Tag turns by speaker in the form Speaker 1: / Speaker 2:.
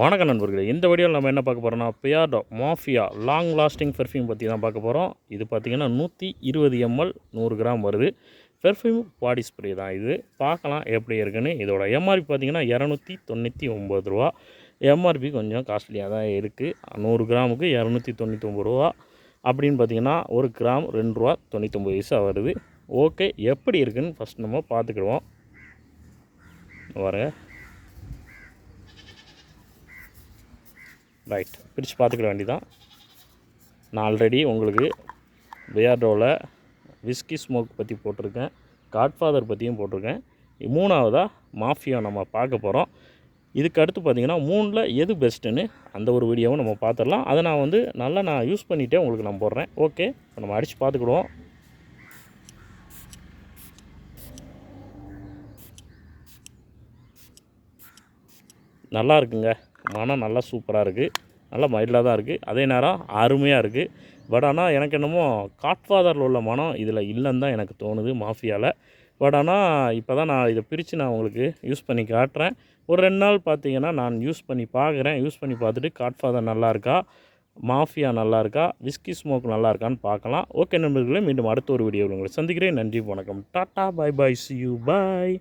Speaker 1: வணக்கம் நண்பர்களே, இந்த வீடியோவில் நம்ம என்ன பார்க்க போகிறோம்னா Beardo mafia long lasting perfume பற்றி தான் பார்க்க போகிறோம். இது பார்த்திங்கன்னா 120 ml 100 கிராம் வருது. பெர்ஃப்யூம் பாடி ஸ்ப்ரே தான் இது. பார்க்கலாம் எப்படி இருக்குன்னு. இதோட எம்ஆர்பி பார்த்திங்கன்னா ரூ. 299. எம்ஆர்பி கொஞ்சம் காஸ்ட்லியாக தான் இருக்குது. 100 கிராமுக்கு ரூ. 299 அப்படின்னு பார்த்திங்கன்னா 1 கிராம் ரூ. 2.99 வருது. ஓகே, எப்படி இருக்குன்னு ஃபஸ்ட் நம்ம பார்த்துக்கிடுவோம். பாருங்க, ரைட், பிரித்து பார்த்துக்கிட வேண்டியதான். நான் ஆல்ரெடி உங்களுக்கு பியார்டோவில் விஸ்கி ஸ்மோக் பற்றி போட்டிருக்கேன், காட்ஃபாதர் பற்றியும் போட்டிருக்கேன். மூணாவதாக மாஃபியா நம்ம பார்க்க போகிறோம். இதுக்கு அடுத்து பார்த்திங்கன்னா 3ல் எது பெஸ்ட்டுன்னு அந்த ஒரு வீடியோவும் நம்ம பார்த்துடலாம். அதை நான் யூஸ் பண்ணிகிட்டே உங்களுக்கு நான் போடுறேன். ஓகே, இப்போ நம்ம அடித்து பார்த்துக்கிடுவோம். நல்லா இருக்குங்க, மனம் நல்லா சூப்பராக இருக்குது, நல்லா மைல்டாக தான் இருக்குது, அதே நேரம் அருமையாக இருக்குது. பட் ஆனால் எனக்கு என்னமோ காட்ஃபாதரில் உள்ள மனம் இதில் இல்லைன்னு தான் எனக்கு தோணுது மாஃபியாவில். பட் ஆனால் இப்போ தான் நான் இதை பிரித்து நான் உங்களுக்கு யூஸ் பண்ணி காட்டுறேன். ஒரு 2 நாள் பார்த்திங்கன்னா நான் யூஸ் பண்ணி பார்க்குறேன். யூஸ் பண்ணி பார்த்துட்டு காட்ஃபாதர் நல்லா இருக்கா, மாஃபியா நல்லா இருக்கா, விஸ்கி ஸ்மோக் நல்லா இருக்கான்னு பார்க்கலாம். ஓகே நண்பர்களே, மீண்டும் அடுத்த ஒரு வீடியோவில் உங்களை சந்திக்கிறேன். நன்றி, வணக்கம், tata, bye bye, C you, bye.